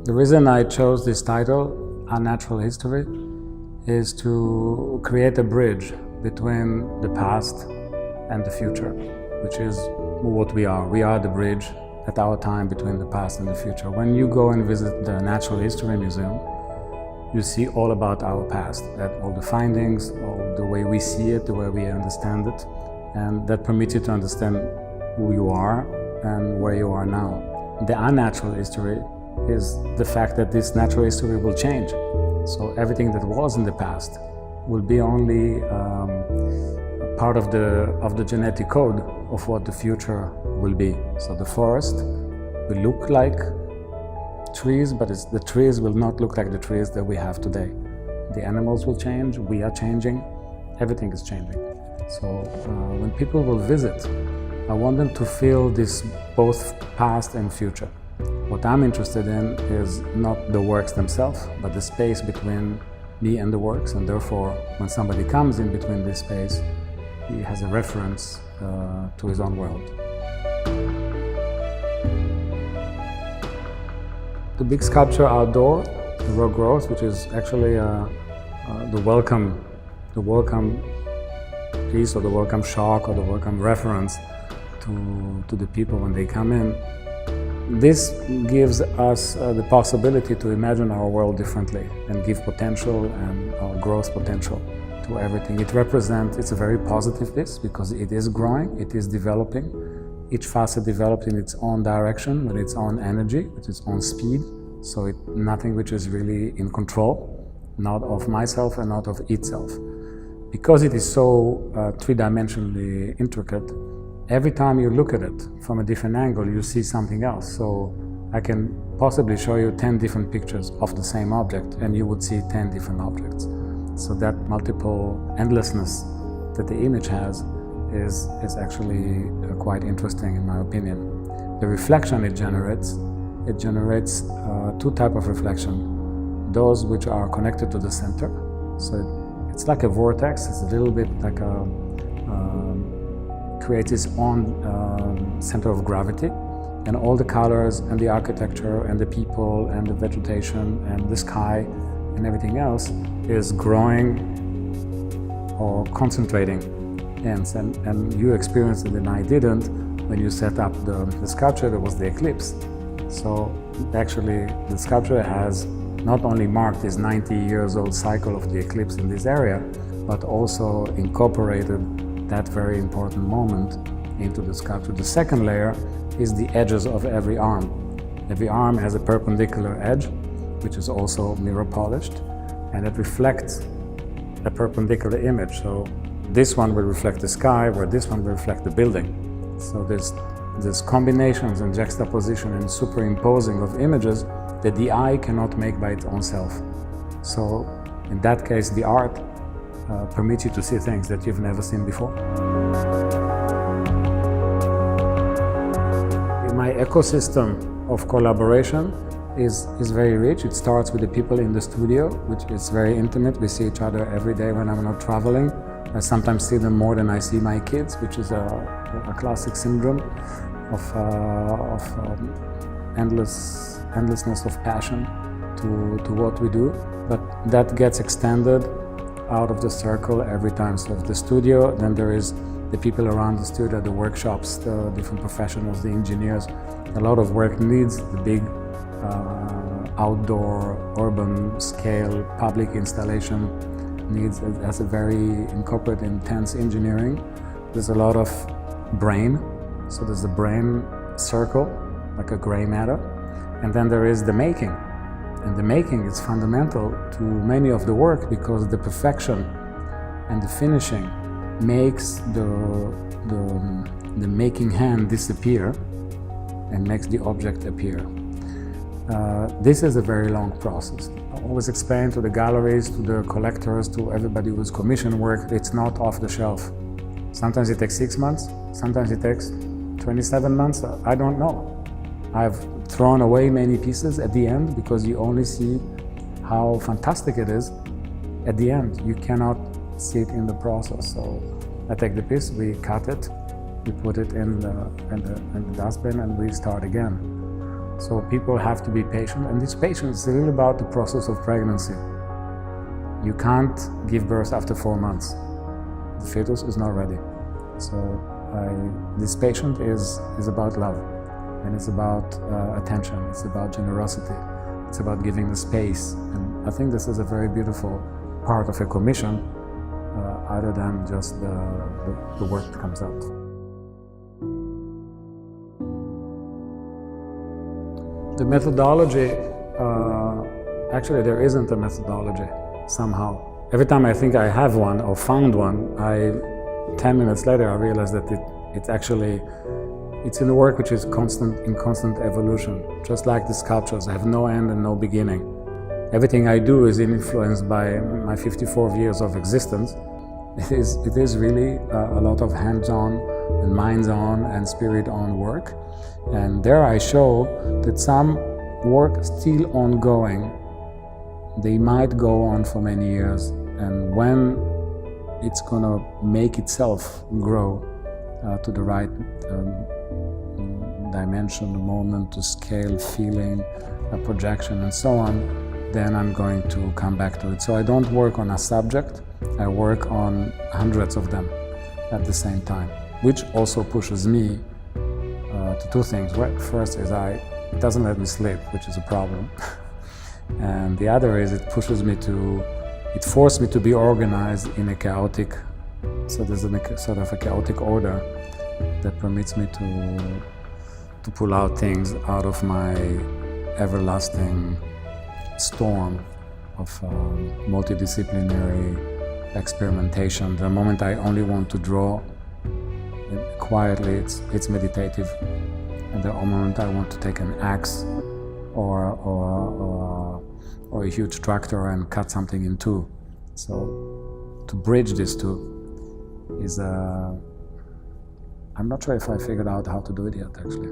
The reason I chose this title, Unnatural History, is to create a bridge between the past and the future, which is what we are. We are the bridge at our time between the past and the future. When you go and visit the Natural History Museum, you see all about our past, all the findings, all the way we see it, the way we understand it, and that permits you to understand who you are and where you are now. The unnatural history is the fact that this natural history will change. So everything that was in the past will be only part of the genetic code of what the future will be. So the forest will look like trees, but the trees will not look like the trees that we have today. The animals will change, we are changing, everything is changing. So when people will visit, I want them to feel this both past and future. What I'm interested in is not the works themselves, but the space between me and the works, and therefore when somebody comes in between this space, he has a reference to his own world. The big sculpture outdoor, the raw growth, which is actually the welcome piece, or the welcome shock, or the welcome reference to the people when they come in. This gives us the possibility to imagine our world differently and give potential and growth potential to everything. It's a very positive piece because it is growing, it is developing. Each facet developed in its own direction, with its own energy, with its own speed. So nothing which is really in control, not of myself and not of itself. Because it is so three-dimensionally intricate, every time you look at it from a different angle, you see something else. So I can possibly show you 10 different pictures of the same object, and you would see 10 different objects. So that multiple endlessness that the image has is actually quite interesting in my opinion. The reflection it generates two types of reflection. Those which are connected to the center. So it's like a vortex, it's a little bit like creates its own center of gravity, and all the colors and the architecture and the people and the vegetation and the sky and everything else is growing or concentrating. And you experienced it and I didn't. When you set up the sculpture, there was the eclipse. So actually the sculpture has not only marked this 90 years old cycle of the eclipse in this area, but also incorporated that very important moment into the sculpture. The second layer is the edges of every arm. Every arm has a perpendicular edge, which is also mirror polished, and it reflects a perpendicular image. So this one will reflect the sky, where this one will reflect the building. So there's combinations and juxtaposition and superimposing of images that the eye cannot make by its own self. So in that case, the art permits you to see things that you've never seen before. My ecosystem of collaboration is very rich. It starts with the people in the studio, which is very intimate. We see each other every day when I'm not traveling. I sometimes see them more than I see my kids, which is a classic syndrome of endlessness of passion to what we do. But that gets extended out of the circle every time. So the studio, then there is the people around the studio, the workshops, the different professionals, the engineers. A lot of work needs the big outdoor, urban scale, public installation needs as a very incorporated, intense engineering. There's a lot of brain. So there's the brain circle, like a gray matter. And then there is the making. And the making is fundamental to many of the work because the perfection and the finishing makes the making hand disappear and makes the object appear. This is a very long process. I always explain to the galleries, to the collectors, to everybody who's commissioned work, it's not off the shelf. Sometimes it takes 6 months, sometimes it takes 27 months, I don't know. I've thrown away many pieces at the end because you only see how fantastic it is at the end. You cannot see it in the process. So I take the piece, we cut it, we put it in the dustbin and we start again. So people have to be patient, and this patience is really about the process of pregnancy. You can't give birth after 4 months. The fetus is not ready. So this patience is about love, and it's about attention, it's about generosity, it's about giving the space. And I think this is a very beautiful part of a commission, other than just the work that comes out. The methodology, actually there isn't a methodology somehow. Every time I think I have one or found one, 10 minutes later I realize that it's in a work which is in constant evolution. Just like the sculptures, I have no end and no beginning. Everything I do is influenced by my 54 years of existence. It is really a lot of hands-on and minds-on and spirit-on work. And there I show that some work still ongoing. They might go on for many years, and when it's gonna make itself grow to the right dimension, moment, to scale, feeling, projection, and so on, then I'm going to come back to it. So I don't work on a subject, I work on hundreds of them at the same time, which also pushes me to two things. First is it doesn't let me sleep, which is a problem. And the other is it forced me to be organized in a chaotic, so there's a sort of a chaotic order that permits me to pull out things out of my everlasting storm of multidisciplinary experimentation. The moment I only want to draw quietly, it's meditative. And the moment I want to take an axe or a huge tractor and cut something in two. So to bridge these two is I'm not sure if I figured out how to do it yet, actually.